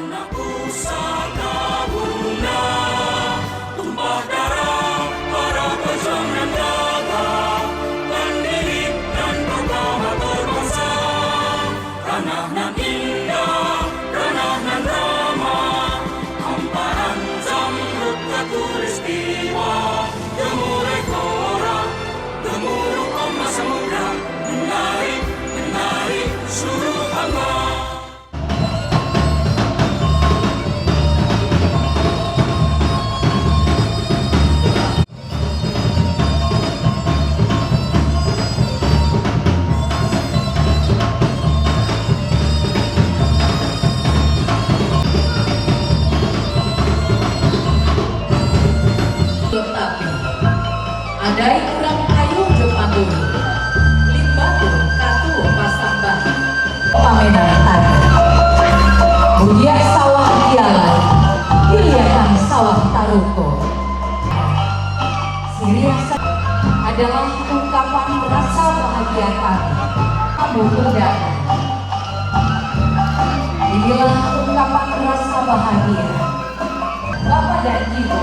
Anak pusaka bunda, tumpah darah para pejuang dan dagang, pendiri dan proklamator bangsa. Ranah nan indah, ranah nan ramah, hamparan zamrud khatulistiwa, gemuruh kora, gemuruh emas samudra, menarik, menarik seluruh hamba. Tetapi adai kurang kayu Jepanggung, limbatu katu pasang bahi, pamenang tadi. Mulia sawah dialan, pilihan sawah taruko. Siriasa adalah ungkapan rasa bahagia kami, kamu undangan. Inilah ungkapan rasa bahagia Bapak dan Ibu,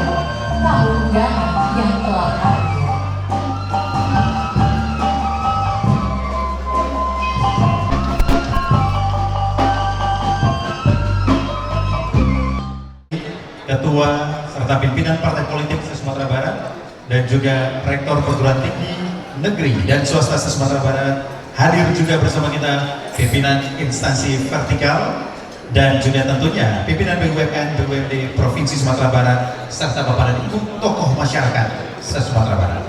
tamu undangan yang telah hadir. Ketua serta pimpinan partai politik se-Sumatera Barat dan juga Rektor Perguruan Tinggi Negeri dan Swasta se-Sumatera Barat, hadir juga bersama kita pimpinan instansi vertikal dan juga tentunya pimpinan BUMN BUMD Provinsi Sumatera Barat serta Bapak dan Ibu tokoh masyarakat se-Sumatera Barat.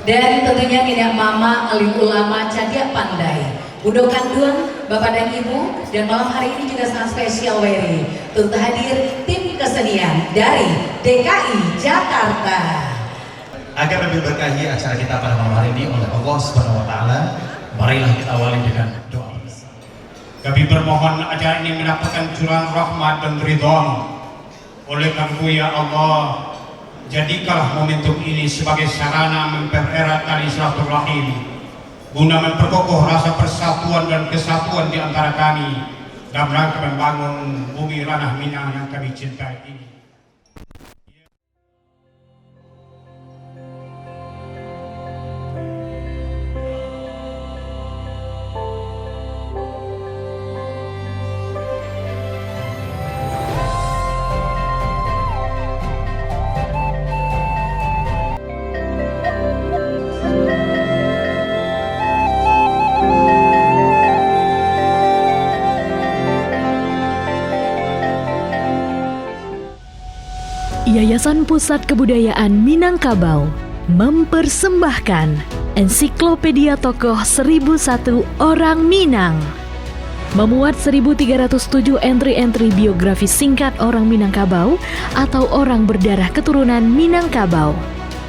Dan tentunya Nenek Mama Alim Ulama Cadia Pandai, Budo Kandung, Bapak dan Ibu, dan malam hari ini juga sangat spesial Weri, turut hadir tim kesenian dari DKI Jakarta. Agar lebih berkahi acara kita pada malam hari ini oleh Allah Subhanahu wa taala, marilah kita awali dengan doa. Kami bermohon acara ini mendapatkan curahan rahmat dan ridha. Oleh karena ya Allah, jadikanlah momentum ini sebagai sarana mempererat tali silaturahim, guna memperkokoh rasa persatuan dan kesatuan di antara kami dalam rangka membangun bumi ranah Minang yang kami cintai ini. Yayasan Pusat Kebudayaan Minangkabau mempersembahkan Ensiklopedia Tokoh 1001 Orang Minang. Memuat 1307 entry-entry biografi singkat orang Minangkabau atau orang berdarah keturunan Minangkabau.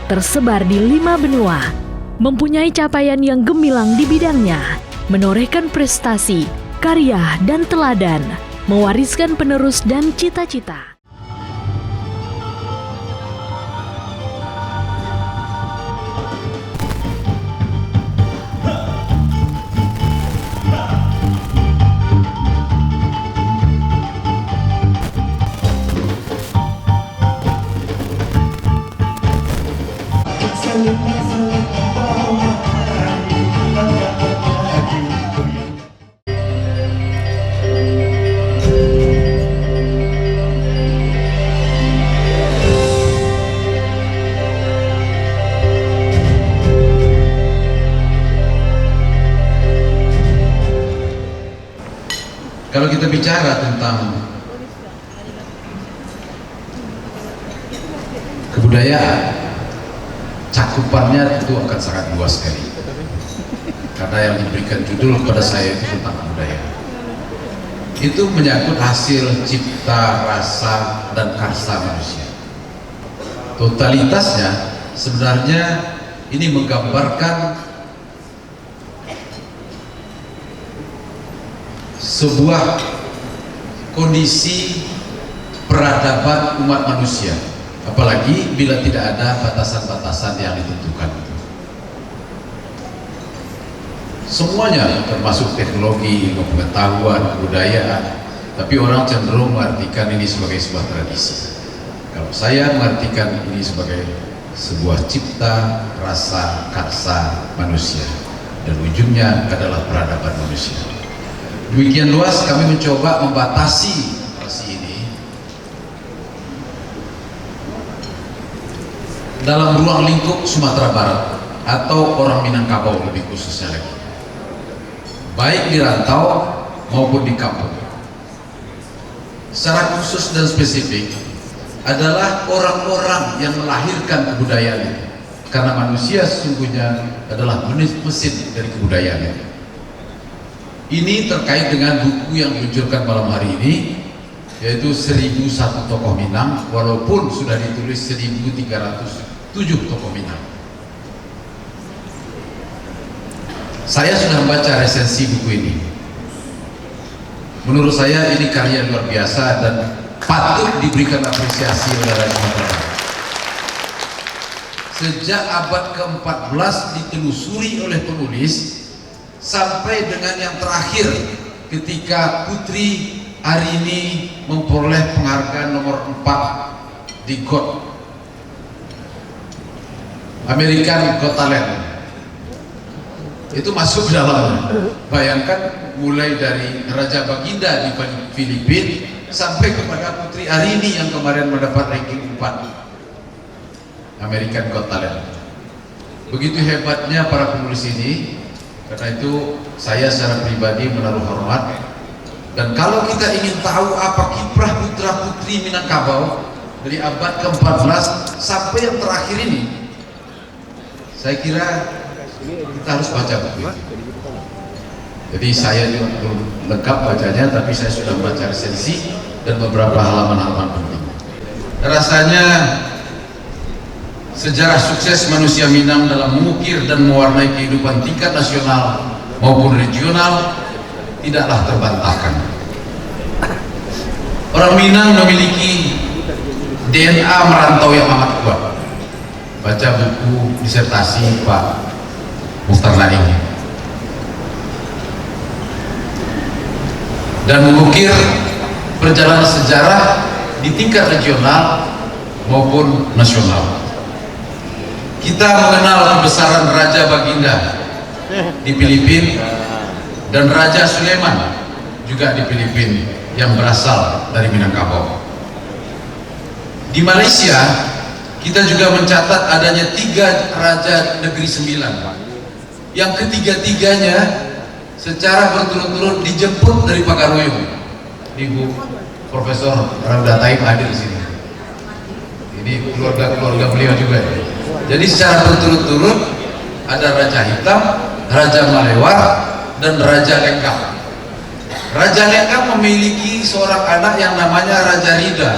Tersebar di 5 benua, mempunyai capaian yang gemilang di bidangnya, menorehkan prestasi, karya, dan teladan, mewariskan penerus dan cita-cita. Kalau kita bicara tentang kebudayaan, cakupannya tentu akan sangat luas sekali. Karena yang diberikan judul kepada saya itu tentang kebudayaan. Itu menyangkut hasil cipta, rasa, dan karsa manusia. Totalitasnya sebenarnya ini menggambarkan sebuah kondisi peradaban umat manusia, apalagi bila tidak ada batasan-batasan yang ditentukan. Semuanya termasuk teknologi, ilmu pengetahuan, kebudayaan tapi orang cenderung mengartikan ini sebagai sebuah tradisi. Kalau saya mengartikan ini sebagai sebuah cipta rasa karsa manusia, dan ujungnya adalah peradaban manusia. Demikian luas kami mencoba membatasi ini dalam ruang lingkup Sumatera Barat atau orang Minangkabau lebih khususnya lagi, baik di rantau maupun di kampung. Secara khusus dan spesifik adalah orang-orang yang melahirkan kebudayaan itu, karena manusia sesungguhnya adalah mesin dari kebudayaan itu. Ini terkait dengan buku yang diluncurkan malam hari ini, yaitu 1001 Tokoh Minang, walaupun sudah ditulis 1307 tokoh Minang. Saya sudah membaca resensi buku ini. Menurut saya ini karya luar biasa dan patut diberikan apresiasi oleh rakyat Sumatera Barat. Sejak abad ke-14 ditelusuri oleh penulis sampai dengan yang terakhir ketika Putri Arini memperoleh penghargaan nomor 4 di GOT, American Got Talent. Itu masuk dalamnya. Bayangkan mulai dari Raja Baginda di Filipina sampai kepada Putri Arini yang kemarin mendapat ranking 4 American Got Talent. Begitu hebatnya para penulis ini. Karena itu saya secara pribadi menaruh hormat. Dan kalau kita ingin tahu apa kiprah putra putri Minangkabau dari abad ke-14 sampai yang terakhir ini, saya kira kita harus baca buku itu. Jadi saya juga belum lengkap bacanya, tapi saya sudah membaca resensi dan beberapa halaman-halaman penting. Rasanya sejarah sukses manusia Minang dalam mengukir dan mewarnai kehidupan tingkat nasional maupun regional tidaklah terbantahkan. Orang Minang memiliki DNA merantau yang amat kuat. Baca buku disertasi Pak Mukhtar Naing dan mengukir perjalanan sejarah di tingkat regional maupun nasional. Kita mengenal kebesaran Raja Baginda di Filipina dan Raja Sulaiman juga di Filipina yang berasal dari Minangkabau. Di Malaysia kita juga mencatat adanya 3 Raja Negeri 9 yang ketiga-tiganya secara berturut-turut dijemput dari Pagaruyung. Ibu Profesor Rauda Taib hadir di sini. Ini keluarga beliau juga. Jadi secara berturut-turut ada Raja Hitam, Raja Malewar, dan Raja Lengkap. Raja Lengkap memiliki seorang anak yang namanya Raja Rida.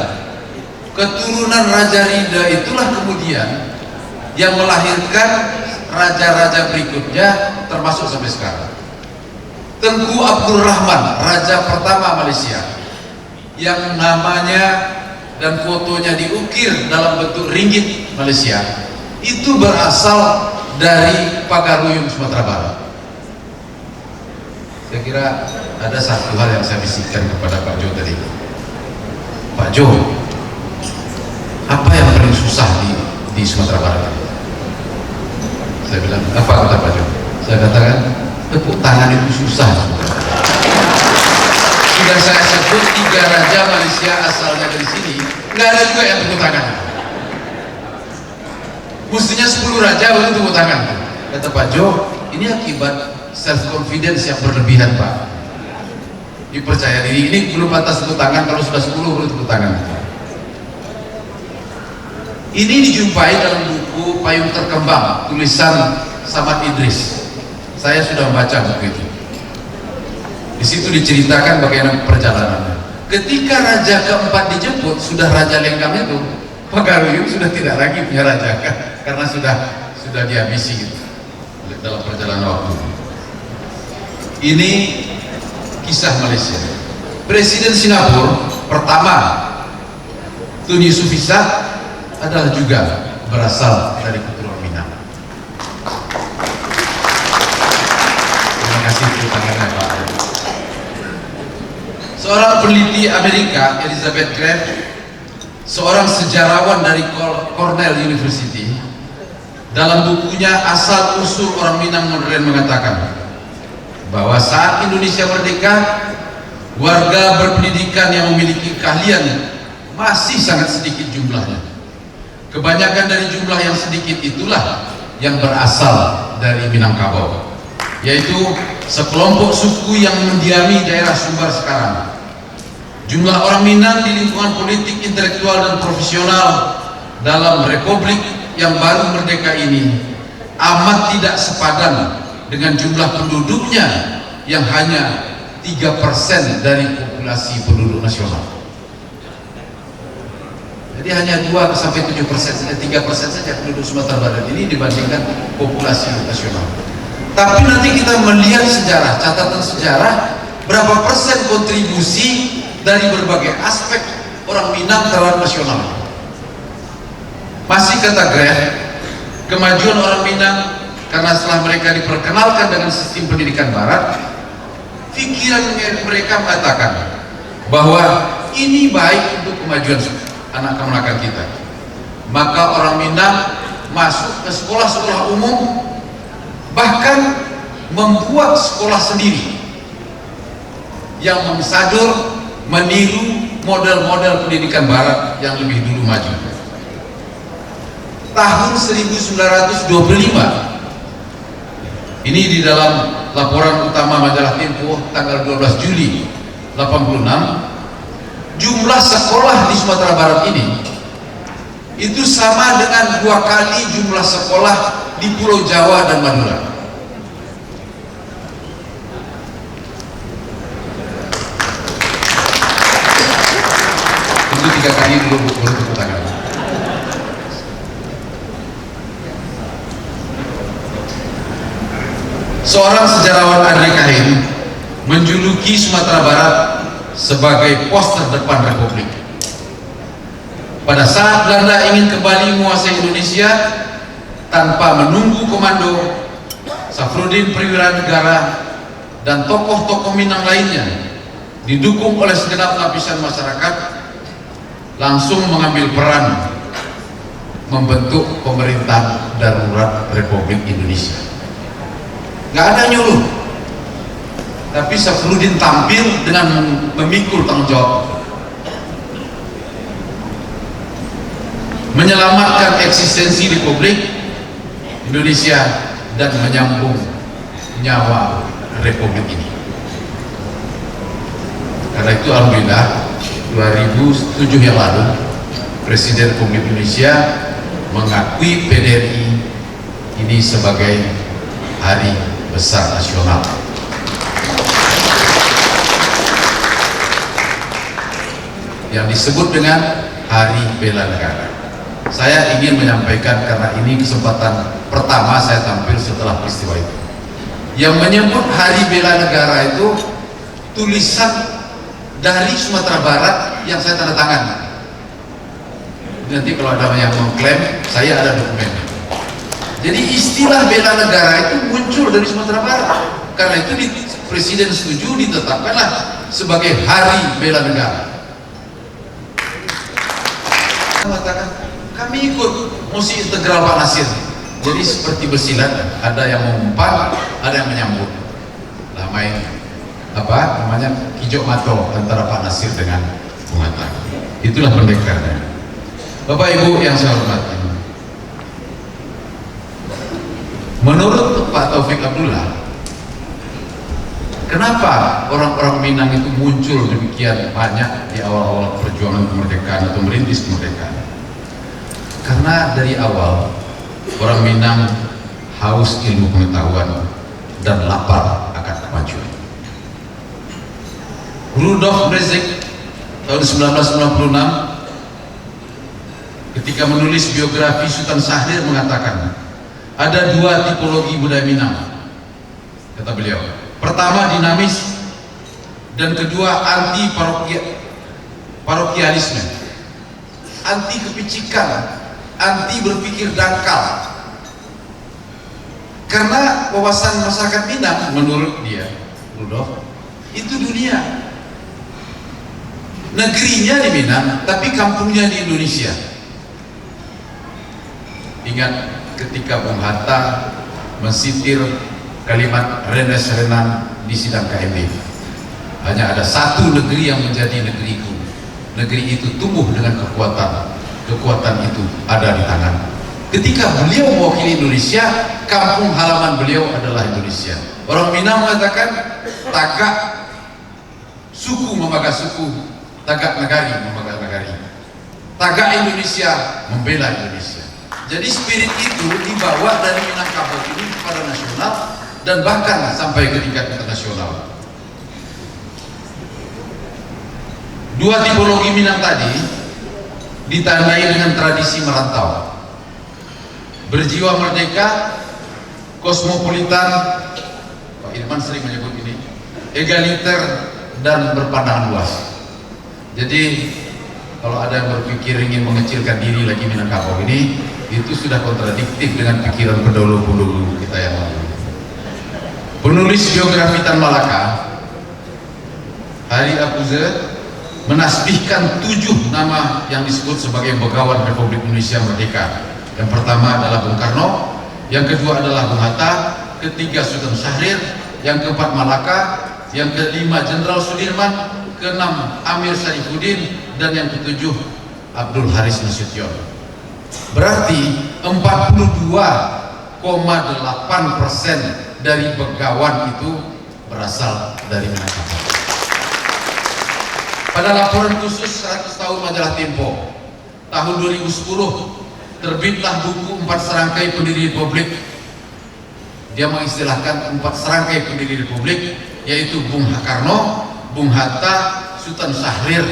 Keturunan Raja Rida itulah kemudian yang melahirkan raja-raja berikutnya termasuk sampai sekarang. Tengku Abdul Rahman, Raja pertama Malaysia, yang namanya dan fotonya diukir dalam bentuk ringgit Malaysia, itu berasal dari Pagaruyung, Sumatera Barat. Saya kira ada satu hal yang saya bisikkan kepada Pak Jo tadi. Pak Jo, apa yang paling susah di Sumatera Barat? Saya bilang, apa kata Pak Jo? Saya katakan, tepuk tangan itu susah. Sudah saya sebut 3 raja Malaysia asalnya dari sini, nggak ada juga yang tepuk tangan. Mestinya 10 raja baru tepuk tangan. Kata Pak Jo, ini akibat self confidence yang berlebihan, Pak. Dipercaya diri, ini belum batas tepuk tangan, kalau sudah 10 baru tepuk tangan. Ini dijumpai dalam buku Payung Terkembang tulisan Samad Idris. Saya sudah membaca buku itu. Di situ diceritakan bagaimana perjalanannya. Ketika raja keempat dijemput, sudah Raja Lengkap itu, Pagaruyung sudah tidak lagi punya raja, karena sudah dihabisi gitu, dalam perjalanan waktu. Ini kisah Malaysia. Presiden Singapura pertama, Tun Yusof Ishak, adalah juga berasal dari keturunan Minang. Terima kasih tepuk tangannya, Pak. Seorang peneliti Amerika, Elizabeth Grant, seorang sejarawan dari Cornell University, dalam bukunya Asal Usul Orang Minang Modern mengatakan bahwa saat Indonesia merdeka, warga berpendidikan yang memiliki keahlian masih sangat sedikit jumlahnya. Kebanyakan dari jumlah yang sedikit itulah yang berasal dari Minangkabau, yaitu sekelompok suku yang mendiami daerah Sumbar sekarang. Jumlah orang Minang di lingkungan politik, intelektual, dan profesional dalam republik yang baru merdeka ini amat tidak sepadan dengan jumlah penduduknya yang hanya 3% dari populasi penduduk nasional. Jadi hanya 2-7%, 3% saja penduduk Sumatera Barat ini dibandingkan populasi nasional. Tapi nanti kita melihat sejarah, catatan sejarah, berapa persen kontribusi dari berbagai aspek orang Minang terhadap nasional. Masih kata Grant, kemajuan orang Minang karena setelah mereka diperkenalkan dengan sistem pendidikan barat, pikiran mereka mengatakan bahwa ini baik untuk kemajuan anak keponakan kita. Maka orang Minang masuk ke sekolah-sekolah umum, bahkan membuat sekolah sendiri yang mensadur, meniru model-model pendidikan barat yang lebih dulu maju. Tahun 1925, ini di dalam laporan utama majalah Tempo tanggal 12 Juli 86, jumlah sekolah di Sumatera Barat ini itu sama dengan 2 kali jumlah sekolah di Pulau Jawa dan Madura. Itu 3 kali belum tepuk tangan. Seorang sejarawan Adri Kahim menjuluki Sumatera Barat sebagai poster depan Republik. Pada saat Belanda ingin kembali menguasai Indonesia tanpa menunggu komando, Safrudin Perwira Negara dan tokoh-tokoh Minang lainnya didukung oleh segenap lapisan masyarakat langsung mengambil peran membentuk pemerintahan darurat Republik Indonesia. Nggak ada nyuruh, tapi Safrudin tampil dengan memikul tanggung jawab menyelamatkan eksistensi Republik Indonesia dan menyambung nyawa Republik ini. Karena itu alhamdulillah 2007 yang lalu Presiden Republik Indonesia mengakui PDRI ini sebagai hari besar nasional. Yang disebut dengan Hari Bela Negara. Saya ingin menyampaikan karena ini kesempatan pertama saya tampil setelah peristiwa itu. Yang menyebut Hari Bela Negara itu tulisan dari Sumatera Barat yang saya tanda tangan. Nanti kalau ada yang mengklaim, saya ada dokumen. Jadi istilah bela negara itu muncul dari Sumatera Barat. Karena itu Presiden setuju ditetapkanlah sebagai Hari Bela Negara. Mengatakan kami ikut musi integral Pak Nasir. Jadi seperti bersilat, ada yang mengumpan, ada yang menyambut. Lah main apa namanya kijok mato antara Pak Nasir dengan Bung Hatta. Itulah pendekarnya. Bapak Ibu yang saya hormati, menurut Pak Taufik Abdullah, kenapa orang-orang Minang itu muncul demikian banyak di awal-awal perjuangan kemerdekaan atau merintis kemerdekaan? Karena dari awal orang Minang haus ilmu pengetahuan dan lapar akan kemajuan. Rudolf Brezek tahun 1996 ketika menulis biografi Sultan Syahrir mengatakan ada 2 tipologi budaya Minang, kata beliau. Pertama dinamis, dan kedua anti parokialisme, anti kepicikan, anti berpikir dangkal. Karena wawasan masyarakat Minang menurut dia, Rudolf, itu dunia. negerinya di Minang tapi kampungnya di Indonesia. Ingat ketika Bung Hatta mensitir kalimat Renes Renan di sidang KMB, hanya ada satu negeri yang menjadi negeriku, negeri itu tumbuh dengan kekuatan itu ada di tangan. Ketika beliau mewakili Indonesia, kampung halaman beliau adalah Indonesia. Orang Minang mengatakan tagak suku memaga suku, tagak negari memaga negari, tagak Indonesia membela Indonesia. Jadi spirit itu dibawa dari Minangkabau ini kepada nasional dan bahkan sampai ke tingkat internasional. Dua tipologi Minang tadi ditandai dengan tradisi merantau, berjiwa merdeka, kosmopolitan, Pak Irman sering menyebut ini, egaliter dan berpandangan luas. Jadi kalau ada yang berpikir ingin mengecilkan diri lagi Minangkabau ini, itu sudah kontradiktif dengan pikiran pendahulu-pendahulu kita yang lalu. Penulis biografi Tan Malaka, Hari Apuze, menasbihkan 7 nama yang disebut sebagai begawan Republik Indonesia Merdeka. Yang pertama adalah Bung Karno, yang kedua adalah Bung Hatta, ketiga Sultan Syahrir, yang keempat Malaka, yang kelima Jenderal Sudirman, keenam Amir Syarifuddin, dan yang ketujuh Abdul Haris Nasution. Berarti 42,8% dari begawan itu berasal dari Minangkabau. Pada laporan khusus 100 tahun majalah Tempo tahun 2010 terbitlah buku 4 serangkai pendiri Republik. Dia mengistilahkan 4 serangkai pendiri Republik, yaitu Bung Karno, Bung Hatta, Sultan Syahrir,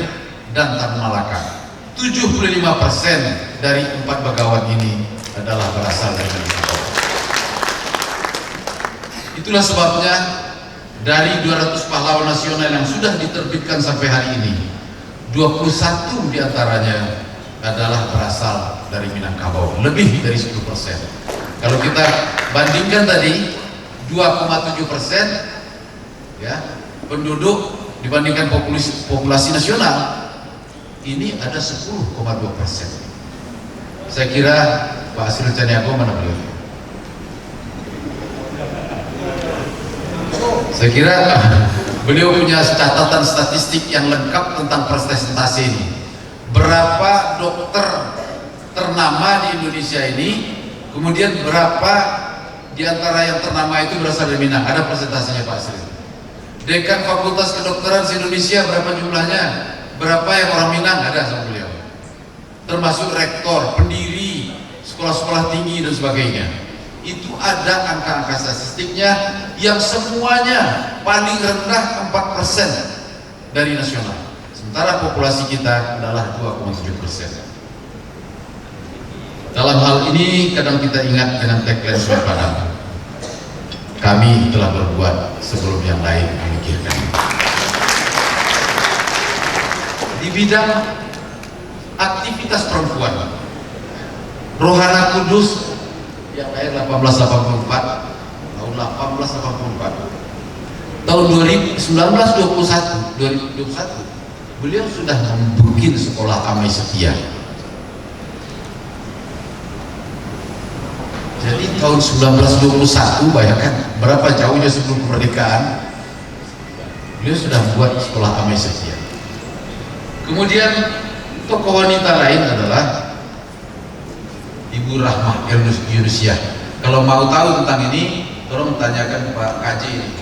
dan Tan Malaka. 75% dari 4 begawan ini adalah berasal dari Minangkabau. Itulah sebabnya dari 200 pahlawan nasional yang sudah diterbitkan sampai hari ini, 21 diantaranya adalah berasal dari Minangkabau, lebih dari 10%. Kalau kita bandingkan tadi 2,7% ya penduduk dibandingkan populasi nasional, ini ada 10,2%. Saya kira Pak Asrul Caniago mana beliau? Saya kira beliau punya catatan statistik yang lengkap tentang presentasi ini. Berapa dokter ternama di Indonesia ini, kemudian berapa di antara yang ternama itu berasal dari Minang? Ada presentasinya Pak Asri. Dekan Fakultas Kedokteran se-Indonesia berapa jumlahnya? Berapa yang orang Minang? Ada sama beliau. Termasuk rektor, pendiri sekolah-sekolah tinggi dan sebagainya. Itu ada angka-angka statistiknya yang semuanya paling rendah 4% dari nasional. Sementara populasi kita adalah 2,7%. Dalam hal ini kadang kita ingat dengan tagline Sungai Padang, kami telah berbuat sebelum yang lain memikirkan. Di bidang aktivitas perempuan, Rohana Kudus yang lahir 1884, tahun 1884, tahun 2021 beliau sudah membuat sekolah Amai Setia. Jadi tahun 1921, bayangkan berapa jauhnya sebelum kemerdekaan, beliau sudah membuat sekolah Amai Setia. Kemudian tokoh wanita lain adalah Ibu Rahmah Yunusiah. Kalau mau tahu tentang ini, tolong tanyakan Pak Kaji ini.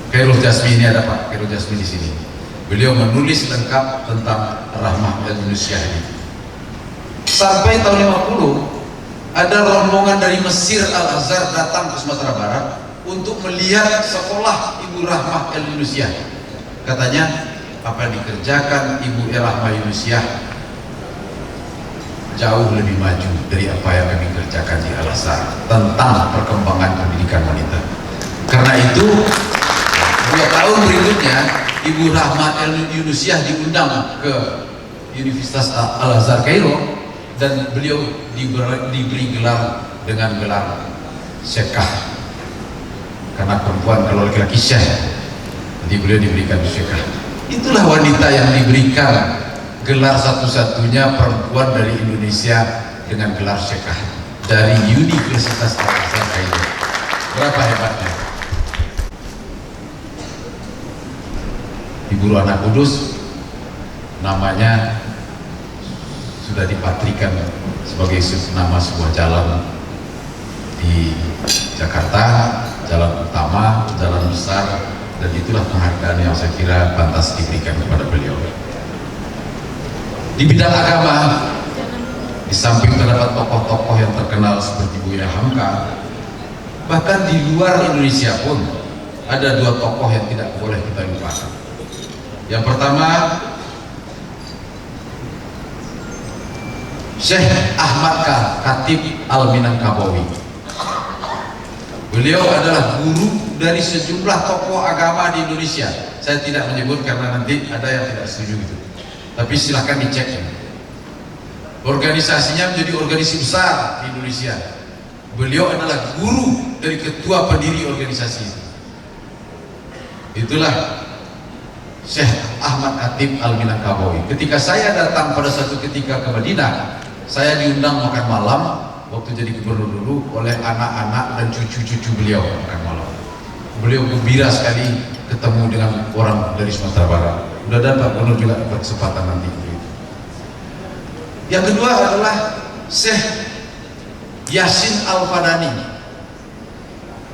Khairul Jasmi, ini ada Pak Khairul Jasmi di sini. Beliau menulis lengkap tentang Rahmah Yunusiah ini. Sampai tahun 50 ada rombongan dari Mesir Al-Azhar datang ke Sumatera Barat untuk melihat sekolah Ibu Rahmah Yunusiah. Katanya, apa yang dikerjakan Ibu Rahmah Yunusiah jauh lebih maju dari apa yang kami kerjakan di Al-Azhar tentang perkembangan pendidikan wanita. Karena itu 2 tahun berikutnya Ibu Rahmah Yunusiah diundang ke Universitas Al-Azhar Kairo dan beliau diberi gelar dengan gelar Syekah. Karena perempuan kalau laki-laki Syekh, jadi beliau diberikan Syekah. Itulah wanita yang diberikan gelar satu-satunya perempuan dari Indonesia dengan gelar Syekhah dari Universitas Al-Azhar Kairo. Berapa hebatnya? Ibu Ruana Kudus namanya sudah dipatrikan sebagai nama sebuah jalan di Jakarta, jalan utama, jalan besar, dan itulah penghargaan yang saya kira pantas diberikan kepada beliau. Di bidang agama, di samping terdapat tokoh-tokoh yang terkenal seperti Buya Hamka, bahkan di luar Indonesia pun ada dua tokoh yang tidak boleh kita lupakan. Yang pertama, Syekh Ahmad Khatib Al-Minangkabawi. Beliau adalah guru dari sejumlah tokoh agama di Indonesia. Saya tidak menyebut karena nanti ada yang tidak setuju gitu. Tapi silahkan dicek. Organisasinya menjadi organisasi besar di Indonesia. Beliau adalah guru dari ketua pendiri organisasi itu. Itulah Syekh Ahmad Khatib Al-Minangkabawi. Ketika saya datang pada suatu ketika ke Madinah, saya diundang makan malam waktu jadi gubernur dulu oleh anak-anak dan cucu-cucu beliau makan malam. Beliau gembira sekali ketemu dengan orang dari Sumatera Barat. Mudah-mudahan Pak Gubernur juga berkesempatan nanti. Yang kedua adalah Syekh Yasin Al-Fadani.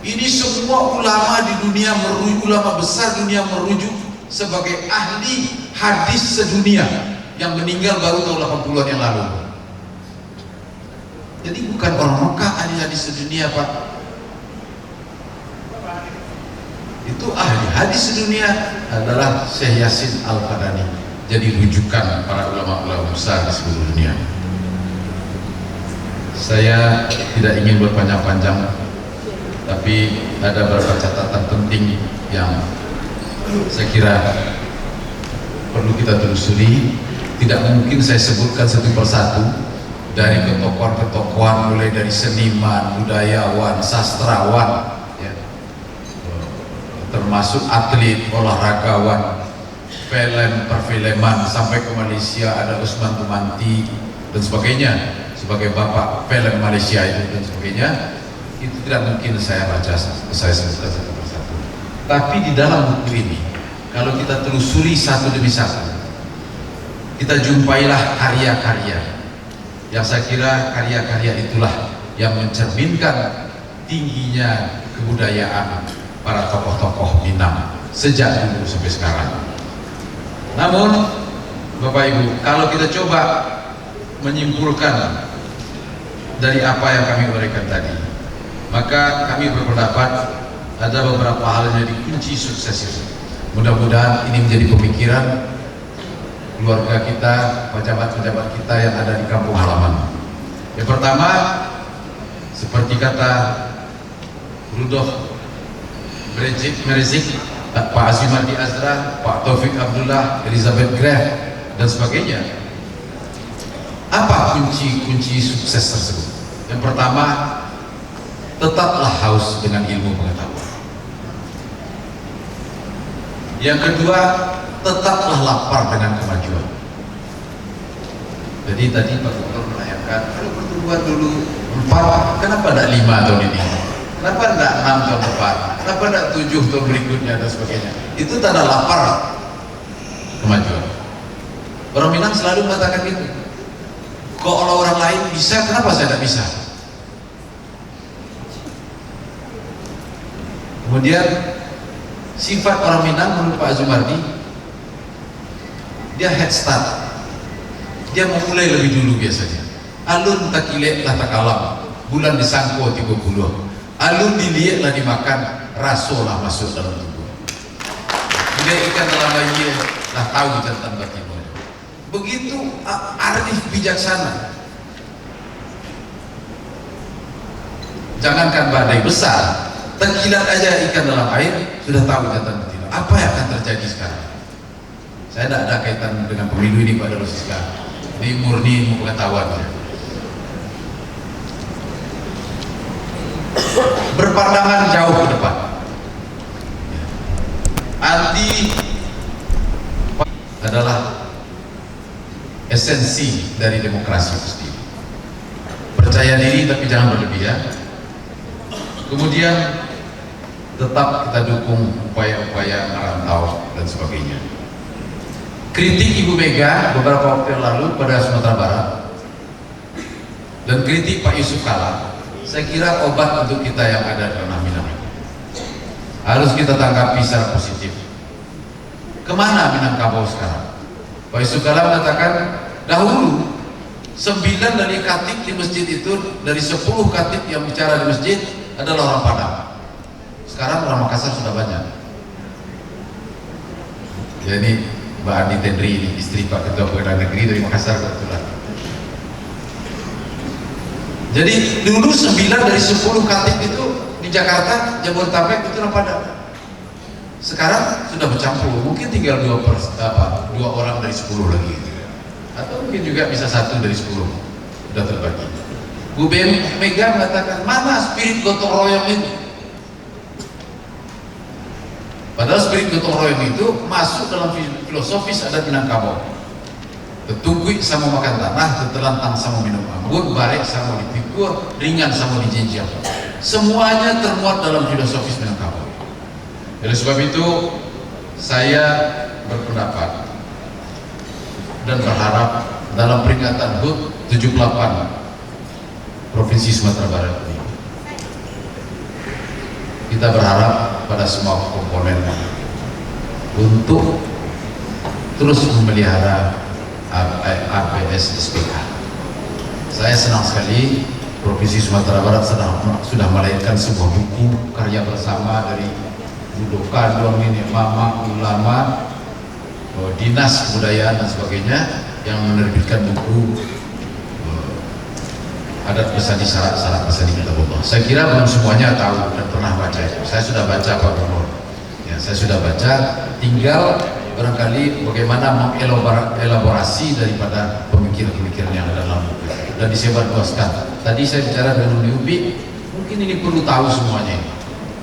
Ini semua ulama di dunia ulama besar dunia merujuk sebagai ahli hadis sedunia yang meninggal baru tahun 80-an yang lalu. Jadi bukan orang Mekah ahli hadis sedunia, Pak. Itu ahli hadis sedunia adalah Syekh Yasin Al-Fadani. Jadi rujukan para ulama-ulama besar di seluruh dunia. Saya tidak ingin berpanjang-panjang, tapi ada beberapa catatan penting yang saya kira perlu kita telusuri. Tidak mungkin saya sebutkan satu persatu, dari ketokohan-ketokohan mulai dari seniman, budayawan, sastrawan, ya, termasuk atlet, olahragawan, perfilman, sampai ke Malaysia ada Usman Tumanti dan sebagainya, sebagai bapak film Malaysia itu dan sebagainya. Itu tidak mungkin saya baca, saya sebutkan satu persatu. Tapi di dalam buku ini, kalau kita telusuri satu demi satu, kita jumpailah karya-karya yang saya kira karya-karya itulah yang mencerminkan tingginya kebudayaan para tokoh-tokoh Minang sejak dulu sampai sekarang. Namun Bapak Ibu, kalau kita coba menyimpulkan dari apa yang kami berikan tadi, maka kami berpendapat ada beberapa hal yang jadi kunci sukses itu. Mudah-mudahan ini menjadi pemikiran keluarga kita, pejabat-pejabat kita yang ada di kampung halaman. Yang pertama, seperti kata Rudolf Merezik, Pak Azimardi Azra, Pak Taufik Abdullah, Elizabeth Graf, dan sebagainya. Apa kunci-kunci sukses tersebut? Yang pertama, tetaplah haus dengan ilmu pengetahuan. Yang kedua, tetaplah lapar dengan kemajuan. Jadi tadi Pak Gubernur menanyakan, kalau pertumbuhan dulu 4, kenapa tidak 5 tahun ini? Kenapa tidak 6 tahun depan? Kenapa tidak 7 tahun berikutnya dan sebagainya? Itu tanda lapar kemajuan. Orang Minang selalu mengatakan gitu. Kalau orang lain bisa, kenapa saya tidak bisa? Kemudian sifat orang Minang menurut Pak Azumardi, dia head start, dia memulai lebih dulu biasanya. Alun takilek lah takalam, bulan disangko 30. Alun dilihat lah dimakan, rasul lah masuk dalam tubuh. Bila ikan dalam air lah tahu jantan batin. Begitu arif bijaksana. Jangankan badai besar, terkilat aja ikan dalam air sudah tahu jantan betina. Apa yang akan terjadi sekarang? Saya tidak ada kaitan dengan pemilu ini pada Rosiska. Ini murni ilmu pengetahuan. Berpandangan jauh ke depan. Anti adalah esensi dari demokrasi itu sendiri. Percaya diri tapi jangan berlebihan. Kemudian tetap kita dukung upaya-upaya merantau dan sebagainya. Kritik Ibu Mega beberapa waktu yang lalu pada Sumatera Barat dan kritik Pak Yusuf Kala, saya kira obat untuk kita yang ada di tanah Minang harus kita tanggapi secara positif. Kemana Minangkabau sekarang? Pak Yusuf Kala mengatakan dahulu 9 dari khatib di masjid itu, dari 10 khatib yang bicara di masjid adalah orang Padang. Sekarang orang Makassar sudah banyak. Ya, ini Mbak Andi Tendri, ini istri Pak Ketua Pengadilan Negeri dari Makassar kebetulan. Jadi dulu 9 dari 10 khatib itu di Jakarta, Jabodetabek itu orang Padang. Sekarang sudah bercampur, mungkin tinggal 2 orang dari 10 lagi gitu. Atau mungkin juga bisa 1 dari 10 sudah terbagi. Bu Mega mengatakan mana spirit gotong royong itu? Padahal spirit gotong royong itu masuk dalam filosofis adat Minangkabau. Tetugui sama makan tanah, tetelantang sama minum anggur, balik sama dipikul, ringan sama dijinjam. Semuanya termuat dalam filosofis Minangkabau. Oleh sebab itu saya berpendapat dan berharap dalam peringatan HUT 78 Provinsi Sumatera Barat ini, kita berharap pada semua komponen untuk terus memelihara APS SPK. Saya senang sekali Provinsi Sumatera Barat sudah melahirkan sebuah buku karya bersama dari Budokan, Mama, ulama, dinas kebudayaan dan sebagainya yang menerbitkan buku adat Pesani Sarak Pesani Kitabullah. Saya kira belum semuanya tahu dan pernah baca itu. Saya sudah baca Pak Gubernur. Ya, saya sudah baca. Tinggal barangkali bagaimana mengelaborasi daripada pemikiran-pemikiran yang ada dalam buku dan disebarluaskan. Tadi saya bicara dengan Ubi, mungkin ini perlu tahu semuanya.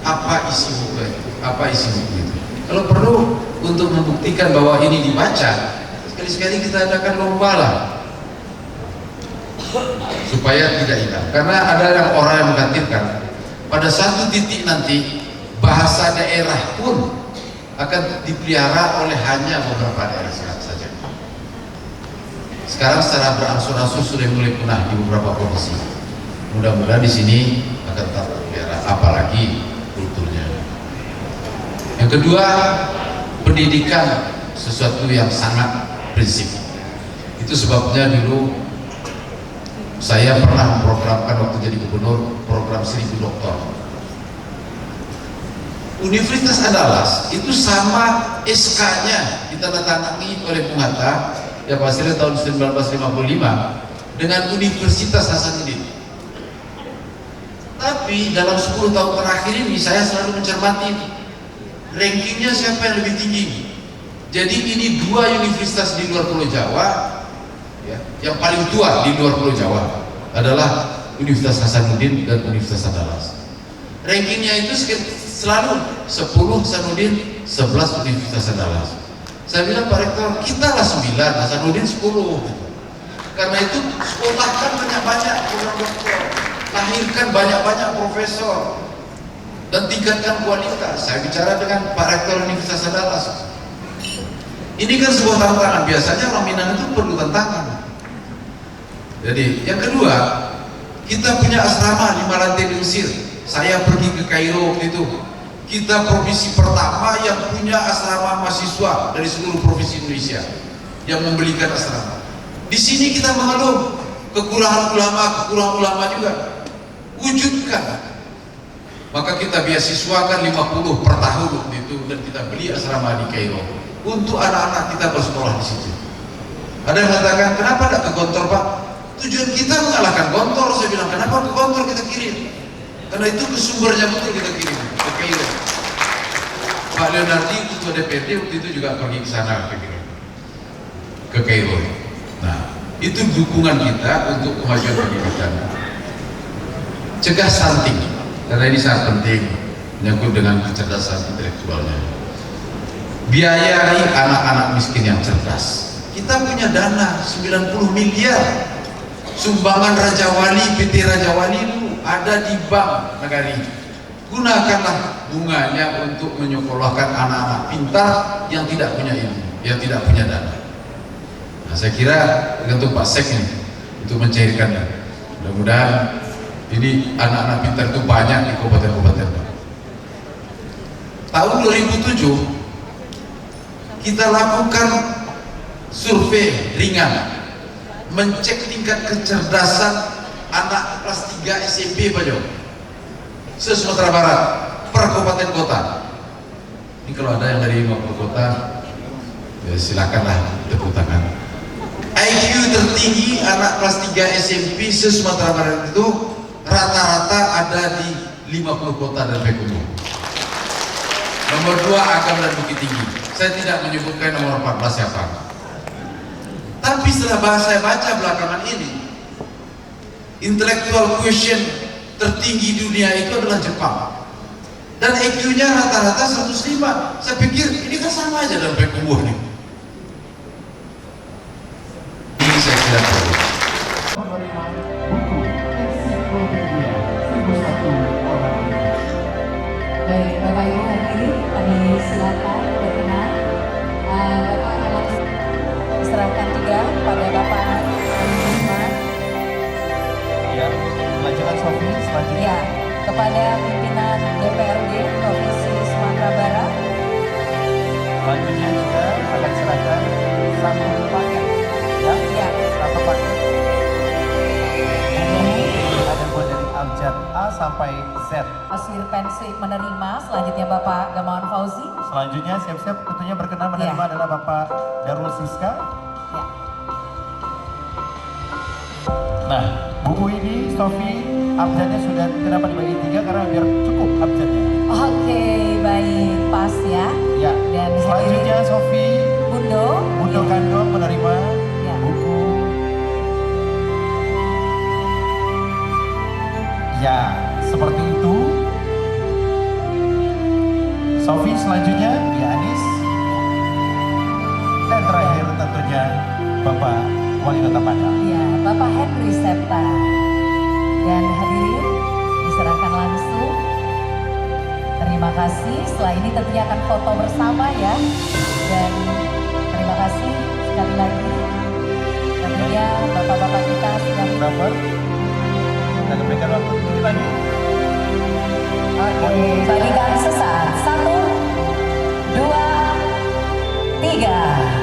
Apa isi buku itu? Apa isi buku itu? Kalau perlu untuk membuktikan bahwa ini dibaca, sekali-sekali kita adakan lomba lah supaya tidak hilang. Karena ada orang yang mengkhawatirkan pada satu titik nanti bahasa daerah pun akan dipelihara oleh hanya beberapa daerah saja. Sekarang secara berangsur-angsur sudah mulai punah di beberapa provinsi. Mudah-mudahan di sini akan tetap terpelihara, apalagi kulturnya. Yang kedua, pendidikan sesuatu yang sangat prinsip. Itu sebabnya dulu saya pernah memprogramkan waktu jadi gubernur program 1000 dokter. Universitas Andalas itu sama SK-nya ditandatangani oleh Bung Hatta yang hasilnya tahun 1955 dengan Universitas Hasanuddin. Tapi dalam 10 tahun terakhir ini saya selalu mencermati rankingnya siapa yang lebih tinggi. Jadi ini 2 universitas di luar Pulau Jawa, ya, yang paling tua di luar Pulau Jawa adalah Universitas Hasanuddin dan Universitas Andalas. Rankingnya itu selalu 10 Hasanuddin, 11 Universitas Andalas. Saya bilang Pak Rektor, kita lah 9, Hasanuddin 10. Karena itu sekolahkan banyak-banyak program dokter, lahirkan banyak-banyak profesor, dan tingkatkan kualitas. Saya bicara dengan Pak Rektor Universitas Andalas. Ini kan sebuah tantangan. Biasanya orang Minang itu perlu tantangan. Jadi yang kedua, kita punya asrama 5 lantai di Mesir. Saya pergi ke Kairo waktu itu. Kita provinsi pertama yang punya asrama mahasiswa dari seluruh provinsi Indonesia yang membelikan asrama. Di sini kita mengeluh kekurangan ulama juga. Wujudkan. Maka kita beasiswakan 50 per tahun waktu itu dan kita beli asrama di Kairo untuk anak-anak kita bersekolah di situ. Ada yang mengatakan, kenapa tidak ke Gontor Pak? Tujuan kita mengalahkan Gontor. Saya bilang, kenapa ke Gontor kita kirim? Karena itu ke sumbernya betul kita kirim ke Kairo. Pak Leonardi ketua DPD waktu itu juga pergi ke sana ke Kairo. Nah, itu dukungan kita untuk kemajuan pendidikan. Cegah stunting, karena ini sangat penting menyangkut dengan kecerdasan intelektualnya. biayai anak-anak miskin yang cerdas. Kita punya dana 90 miliar sumbangan Raja Wali, PT Raja Wali itu ada di bank negara ini. Gunakanlah bunganya untuk menyekolahkan anak-anak pintar yang tidak punya ilmu, yang tidak punya dana. Nah, saya kira tergantung Pak Sek ini untuk mencairkannya. Mudah-mudahan ini anak-anak pintar itu banyak di kabupaten-kabupaten. Tahun 2007 kita lakukan survei ringan mencek tingkat kecerdasan anak kelas 3 SMP Pak Jo, se-Sumatera Barat per kabupaten kota. Ini kalau ada yang dari 50 kota ya silakanlah tepuk tangan. IQ tertinggi anak kelas 3 SMP se-Sumatera Barat itu rata-rata ada di 50 kota dan Payakumbuh. Nomor 2 Agam dan Bukit Tinggi. Saya tidak menyebutkan nomor 14 siapa. Tapi setelah saya baca belakangan ini, intellectual quotient tertinggi dunia itu adalah Jepang. Dan IQ-nya rata-rata 105. Saya pikir ini kan sama aja dalam Payakumbuh nih. Ini saya kira perlu. Baik, Bapak Ibu hadirin, kami silakan berkenan. Bapak langsung serahkan 3 pada Bapak Budiman. Ya, lanjutkan Sofi selanjutnya. Ya, kepada pimpinan DPRD Provinsi Sumatera Barat. Selanjutnya juga akan serahkan 1 paket, ya, Ya. 1 paket. Ini ada mulai dari abjad A sampai Z. Hasil pensi menerima, selanjutnya Bapak Gamawan Fauzi. Selanjutnya siap-siap tentunya berkenan menerima Ya. adalah Bapak Darul Siska. Ya. Nah, buku ini Sofi abjadnya sudah kenapa dibagi 3 karena biar cukup abjadnya. Oke, baik, pas ya. Ya. Dan Selanjutnya hadirin Sofi Bundo. Ya. Kandung menerima Ya. buku. Ya, seperti itu. Sofi selanjutnya ya Anis. Dan terakhir tentunya Bapak Wali Kota Padang. Ya, Bapak Henry Septa. Dan hadirin diserahkan langsung. Terima kasih. Setelah ini tentunya akan foto bersama ya. Dan terima kasih sekali lagi. Tentunya bapak-bapak kita sedang Berapa? Kita berikan waktu sedikit lagi. bagikan sesaat. 1, 2, 3.